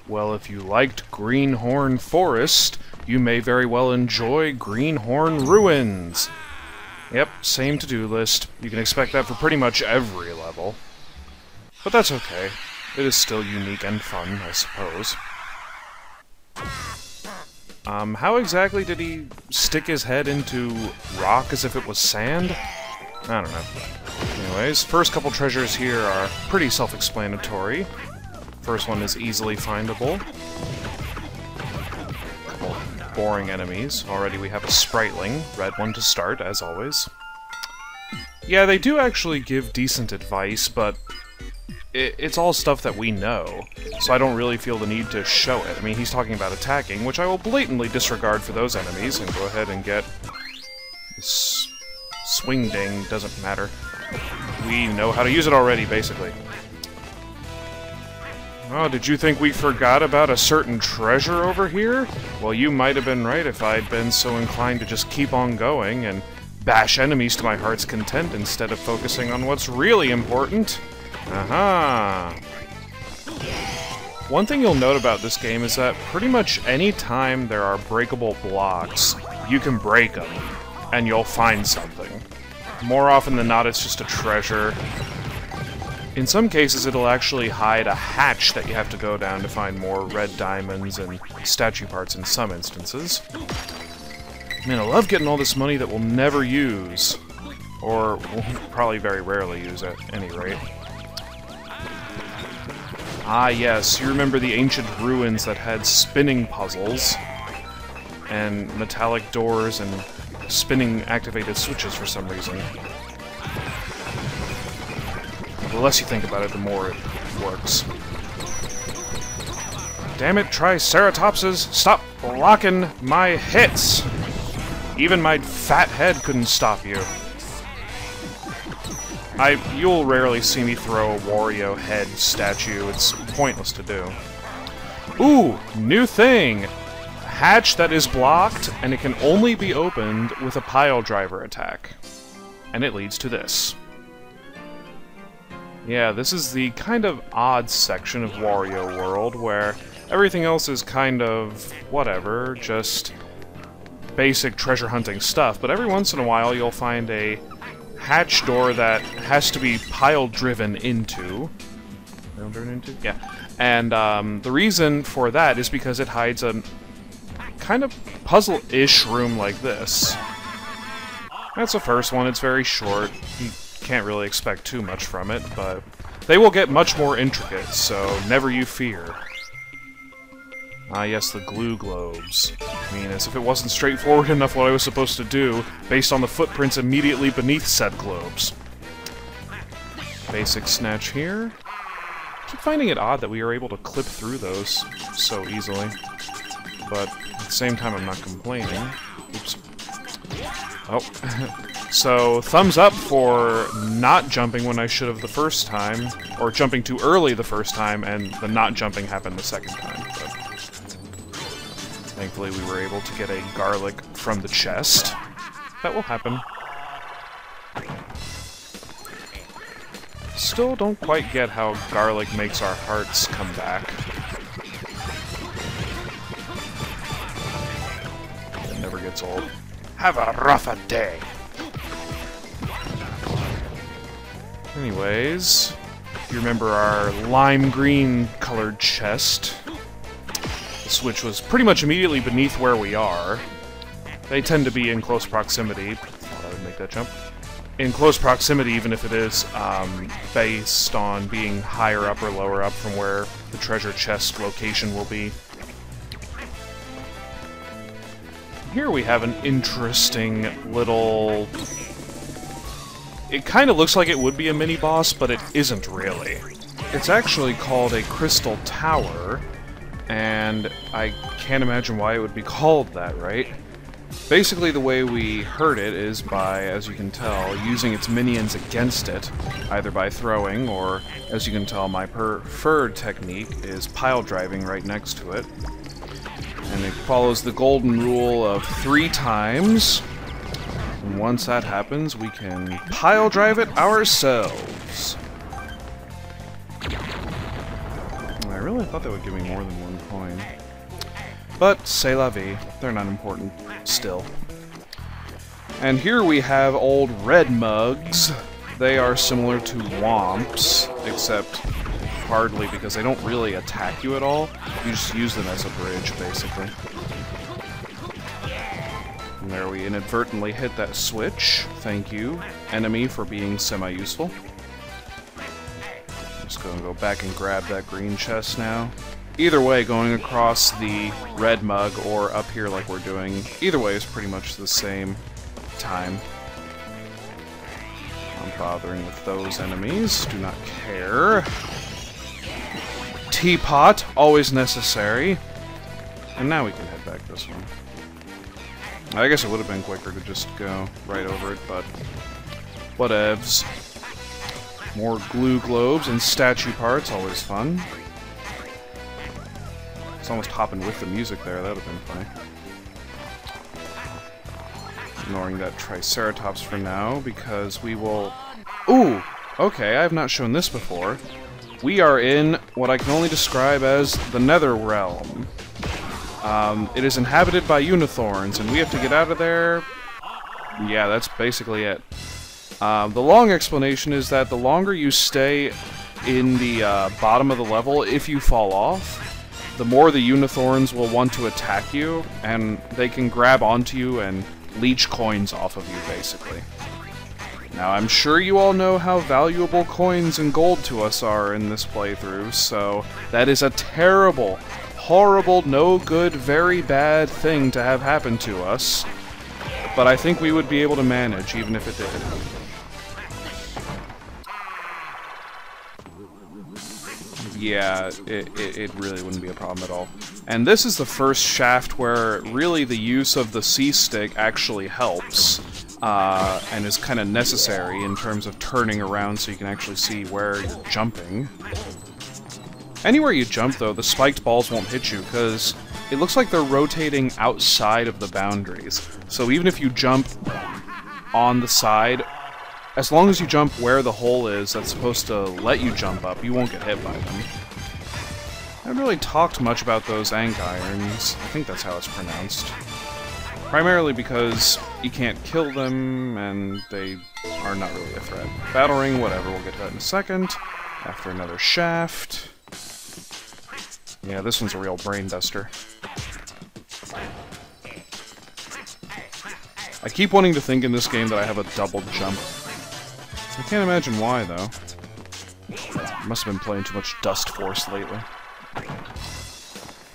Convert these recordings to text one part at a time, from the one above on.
Well, if you liked Greenhorn Forest, you may very well enjoy Greenhorn Ruins. Yep, same to-do list. You can expect that for pretty much every level. But that's okay. It is still unique and fun, I suppose. How exactly did he stick his head into rock as if it was sand? I don't know. Anyways, first couple treasures here are pretty self-explanatory. First one is easily findable. Couple boring enemies. Already we have a Spriteling, red one to start, as always. Yeah, they do actually give decent advice, but it's all stuff that we know, so I don't really feel the need to show it. I mean, he's talking about attacking, which I will blatantly disregard for those enemies, and go ahead and get... this swing ding, doesn't matter. We know how to use it already, basically. Oh, did you think we forgot about a certain treasure over here? Well, you might have been right if I'd been so inclined to just keep on going and bash enemies to my heart's content instead of focusing on what's really important. Aha! One thing you'll note about this game is that pretty much any time there are breakable blocks, you can break them, and you'll find something. More often than not, it's just a treasure. In some cases, it'll actually hide a hatch that you have to go down to find more red diamonds and statue parts in some instances. Man, I love getting all this money that we'll never use. Or we'll probably very rarely use at any rate. Ah yes, you remember the ancient ruins that had spinning puzzles, and metallic doors, and spinning activated switches for some reason. The less you think about it, the more it works. Damn it, Triceratopses! Stop blocking my hits! Even my fat head couldn't stop you. You'll rarely see me throw a Wario head statue. It's pointless to do. Ooh! New thing! A hatch that is blocked, and it can only be opened with a pile driver attack. And it leads to this. Yeah, this is the kind of odd section of Wario World where everything else is kind of whatever, just basic treasure hunting stuff, but every once in a while you'll find a hatch door that has to be pile driven into. Yeah. And the reason for that is because it hides a kind of puzzle-ish room like this. That's the first one. It's very short. You can't really expect too much from it, but they will get much more intricate, so never you fear. Ah yes, the glue globes. I mean, as if it wasn't straightforward enough what I was supposed to do, based on the footprints immediately beneath said globes. Basic snatch here. I keep finding it odd that we are able to clip through those so easily. But at the same time, I'm not complaining. Oops. Oh. So, thumbs up for not jumping when I should have the first time, or jumping too early the first time, and the not jumping happened the second time. But thankfully we were able to get a garlic from the chest. That will happen. Still don't quite get how garlic makes our hearts come back. It never gets old. Have a rougher day! Anyways, you remember our lime green colored chest. The switch was pretty much immediately beneath where we are. They tend to be in close proximity. Thought I would make that jump. In close proximity, even if it is based on being higher up or lower up from where the treasure chest location will be. Here we have an interesting little... It kind of looks like it would be a mini-boss, but it isn't really. It's actually called a Crystal Tower, and I can't imagine why it would be called that, right? Basically, the way we hurt it is by, as you can tell, using its minions against it, either by throwing, or, as you can tell, my preferred technique is pile driving right next to it. And it follows the golden rule of 3 times. And once that happens, we can pile drive it ourselves. I really Why I thought that would give me more than one coin. But, c'est la vie. They're not important still. And here we have old red mugs. They are similar to womps, except hardly, because they don't really attack you at all. You just use them as a bridge, basically. And there we inadvertently hit that switch. Thank you, enemy, for being semi-useful. Just gonna go back and grab that green chest now. Either way, going across the red mug or up here like we're doing, either way is pretty much the same time. I'm bothering with those enemies. Do not care. Teapot, always necessary. And now we can head back this one. I guess it would have been quicker to just go right over it, but whatevs. More glue globes and statue parts, always fun. It's almost hopping with the music there, that would have been funny. Ignoring that Triceratops for now, because we will... Ooh! Okay, I have not shown this before. We are in what I can only describe as the Nether Realm. It is inhabited by unicorns, and we have to get out of there. Yeah, that's basically it. The long explanation is that the longer you stay in the bottom of the level, if you fall off, the more the unicorns will want to attack you, and they can grab onto you and leech coins off of you, basically. Now, I'm sure you all know how valuable coins and gold to us are in this playthrough, so that is a terrible, horrible, no good, very bad thing to have happen to us. But I think we would be able to manage, even if it did. Yeah, it really wouldn't be a problem at all. And this is the first shaft where really the use of the C-stick actually helps, and is kind of necessary in terms of turning around so you can actually see where you're jumping. Anywhere you jump, though, the spiked balls won't hit you, because it looks like they're rotating outside of the boundaries. So even if you jump on the side, as long as you jump where the hole is that's supposed to let you jump up, you won't get hit by them. I haven't really talked much about those anchirons. I think that's how it's pronounced. Primarily because you can't kill them, and they are not really a threat. Battle ring, whatever, we'll get to that in a second. After another shaft. Yeah, this one's a real brain duster. I keep wanting to think in this game that I have a double jump. I can't imagine why, though. Must have been playing too much Dust Force lately.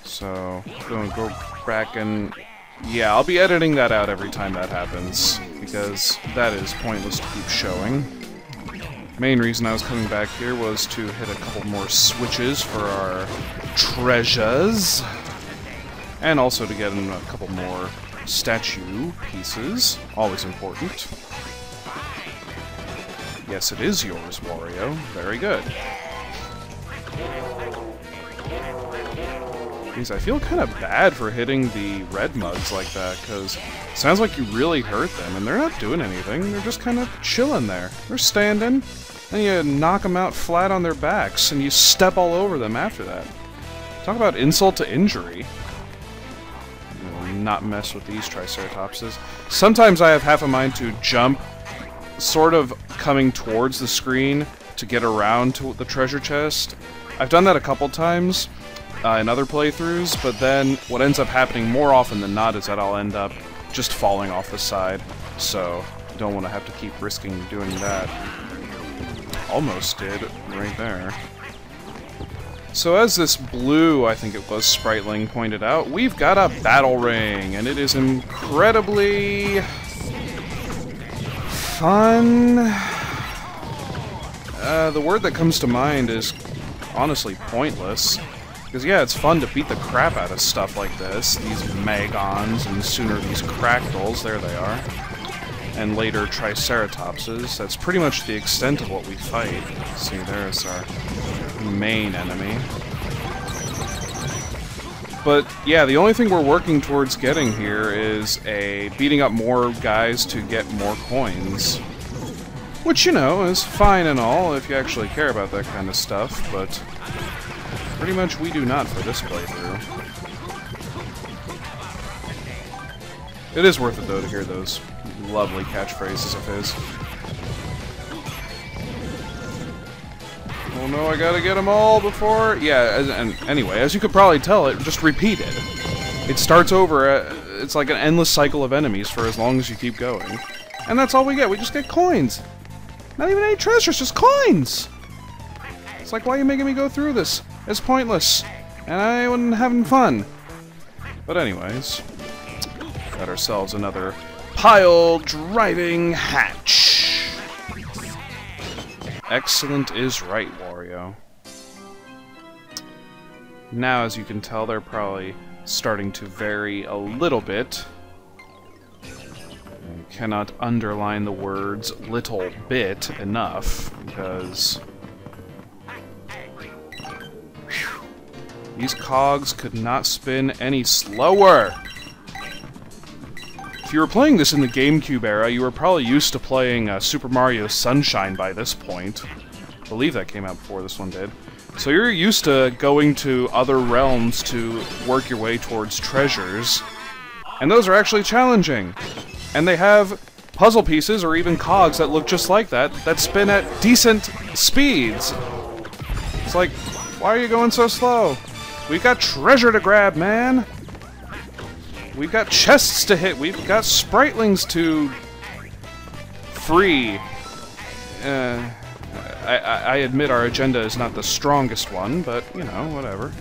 So, gonna go back and... Yeah, I'll be editing that out every time that happens, because that is pointless to keep showing. Main reason I was coming back here was to hit a couple more switches for our treasures, and also to get in a couple more statue pieces, always important. Yes, it is yours, Wario. Very good. Jeez, I feel kind of bad for hitting the red mugs like that, because it sounds like you really hurt them, and they're not doing anything. They're just kind of chilling there. They're standing, and you knock them out flat on their backs, and you step all over them after that. Talk about insult to injury. Not mess with these Triceratopses. Sometimes I have half a mind to jump, sort of coming towards the screen to get around to the treasure chest. I've done that a couple times in other playthroughs, but then what ends up happening more often than not is that I'll end up just falling off the side, so I don't want to have to keep risking doing that. Almost did, right there. So as this blue, I think it was, Spriteling pointed out, we've got a battle ring, and it is incredibly fun. The word that comes to mind is honestly pointless. Because yeah, it's fun to beat the crap out of stuff like this, these Magons, and sooner these Cracktles, there they are. And later Triceratopses. That's pretty much the extent of what we fight. See, there's our main enemy. But yeah, the only thing we're working towards getting here is beating up more guys to get more coins. Which, you know, is fine and all if you actually care about that kind of stuff, but Pretty much we do not for this playthrough. It is worth it, though, to hear those lovely catchphrases of his. Oh no, I gotta get them all before... Yeah, and anyway, as you could probably tell, it just repeated. It starts over, it's like an endless cycle of enemies for as long as you keep going. And that's all we get, we just get coins! Not even any treasures, just coins! It's like, why are you making me go through this? It's pointless, and I wasn't having fun. But anyways... got ourselves another pile-driving hatch. Excellent is right, Wario. Now, as you can tell, they're probably starting to vary a little bit. I cannot underline the words "little bit" enough, because... whew, these cogs could not spin any slower! If you were playing this in the GameCube era, you were probably used to playing Super Mario Sunshine by this point. I believe that came out before this one did. So you're used to going to other realms to work your way towards treasures. And those are actually challenging. And they have puzzle pieces, or even cogs, that look just like that spin at decent speeds. It's like, why are you going so slow? We've got treasure to grab, man! We've got chests to hit, we've got spritelings to free. I admit our agenda is not the strongest one, but, you know, whatever.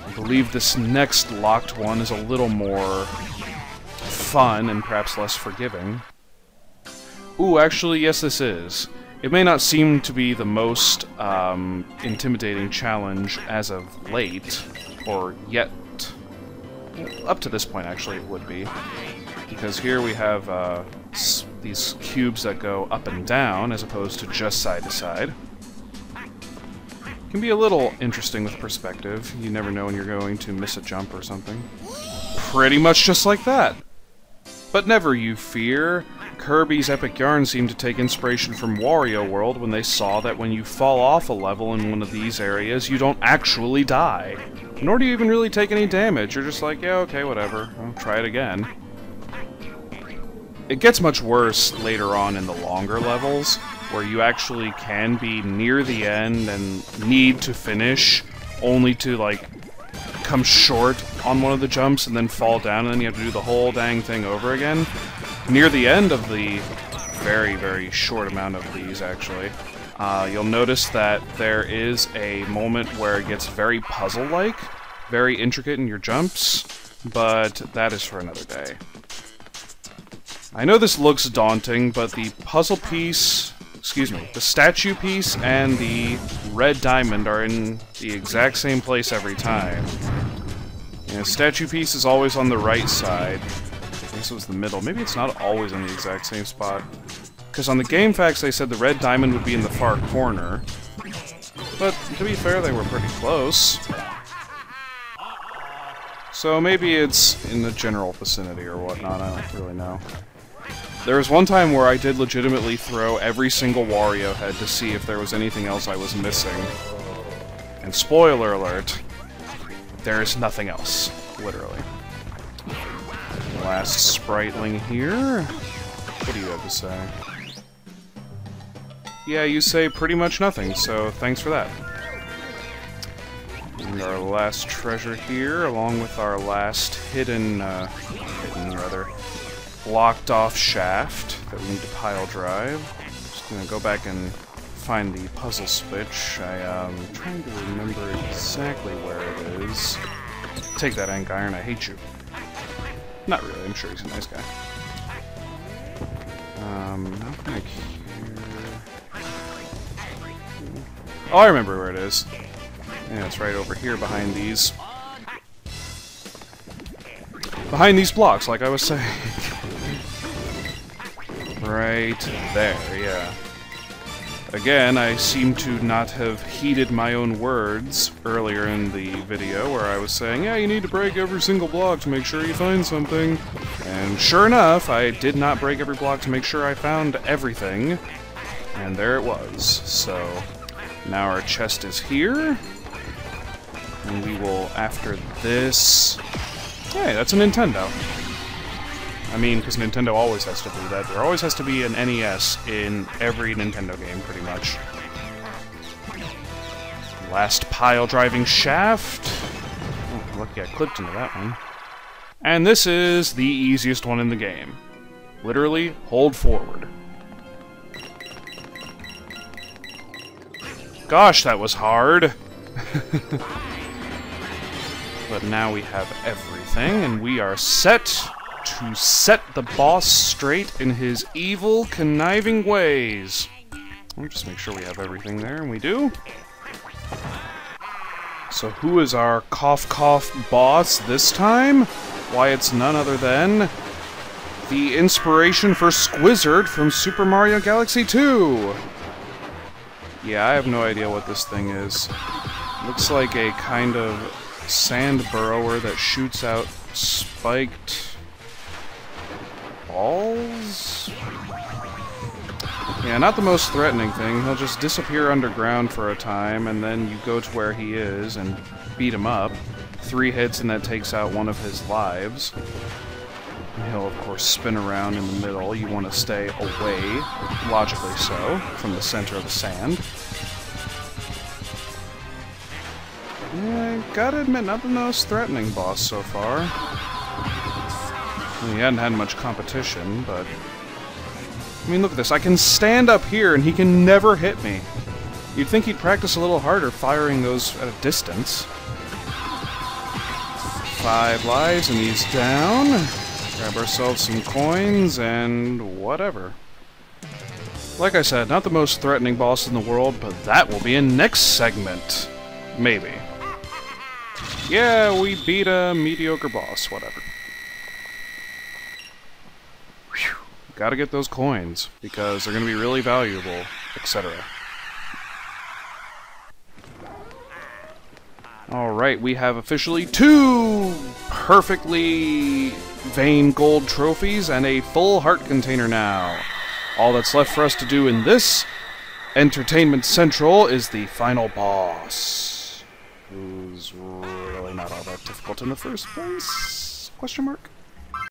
I believe this next locked one is a little more fun and perhaps less forgiving. Ooh, actually, yes, this is. It may not seem to be the most intimidating challenge as of late, or yet. Up to this point, actually, it would be. Because here we have these cubes that go up and down, as opposed to just side to side. Can be a little interesting with perspective. You never know when you're going to miss a jump or something. Pretty much just like that! But never you fear. Kirby's Epic Yarn seemed to take inspiration from Wario World when they saw that when you fall off a level in one of these areas, you don't actually die. Nor do you even really take any damage. You're just like, yeah, okay, whatever. I'll try it again. It gets much worse later on in the longer levels, where you actually can be near the end and need to finish, only to, like, come short on one of the jumps and then fall down, and then you have to do the whole dang thing over again. Near the end of the very, very short amount of these, actually, you'll notice that there is a moment where it gets very puzzle-like, very intricate in your jumps, but that is for another day. I know this looks daunting, but the puzzle piece, excuse me, the statue piece and the red diamond are in the exact same place every time. And the statue piece is always on the right side. This was the middle. Maybe it's not always in the exact same spot. Because on the game facts they said the red diamond would be in the far corner. But to be fair, they were pretty close. So maybe it's in the general vicinity or whatnot, I don't really know. There was one time where I did legitimately throw every single Wario head to see if there was anything else I was missing. And spoiler alert, there is nothing else, literally. Last spriteling here. What do you have to say? Yeah, you say pretty much nothing, so thanks for that. And our last treasure here, along with our last hidden blocked off shaft that we need to pile drive. Just gonna go back and find the puzzle switch. I'm trying to remember exactly where it is. Take that, Angiron, I hate you. Not really, I'm sure he's a nice guy. Nothing like here. Oh, I remember where it is. Yeah, it's right over here behind these. Behind these blocks, like I was saying. Right there, yeah. Again, I seem to not have heeded my own words earlier in the video where I was saying, yeah, you need to break every single block to make sure you find something. And sure enough, I did not break every block to make sure I found everything. And there it was. So, Now our chest is here. And we will, after this... Hey, that's a Nintendo. I mean, because Nintendo always has to do that. There always has to be an NES in every Nintendo game, pretty much. Last pile-driving shaft. Oh, lucky I clipped into that one. And this is the easiest one in the game. Literally, hold forward. Gosh, that was hard! But now we have everything, and we are set to set the boss straight in his evil, conniving ways. Let me just make sure we have everything there, and we do. So who is our cough boss this time? Why, it's none other than the inspiration for Squizzard from Super Mario Galaxy 2! Yeah, I have no idea what this thing is. Looks like a kind of sand burrower that shoots out spiked balls? Yeah, not the most threatening thing. He'll just disappear underground for a time, and then you go to where he is and beat him up. 3 hits and that takes out one of his lives. He'll, of course, spin around in the middle. You want to stay away, logically so, from the center of the sand. Yeah, gotta admit, not the most threatening boss so far. Well, he hadn't had much competition, but... I mean, look at this. I can stand up here and he can never hit me. You'd think he'd practice a little harder firing those at a distance. 5 lives and he's down. Grab ourselves some coins and whatever. Like I said, not the most threatening boss in the world, but that will be in next segment. Maybe. Yeah, we beat a mediocre boss, whatever. Whew. Gotta get those coins, because they're gonna be really valuable, etc. Alright, we have officially 2 perfectly vein gold trophies and a full heart container now. All that's left for us to do in this Entertainment Central is the final boss, who's really not all that difficult in the first place? Question mark?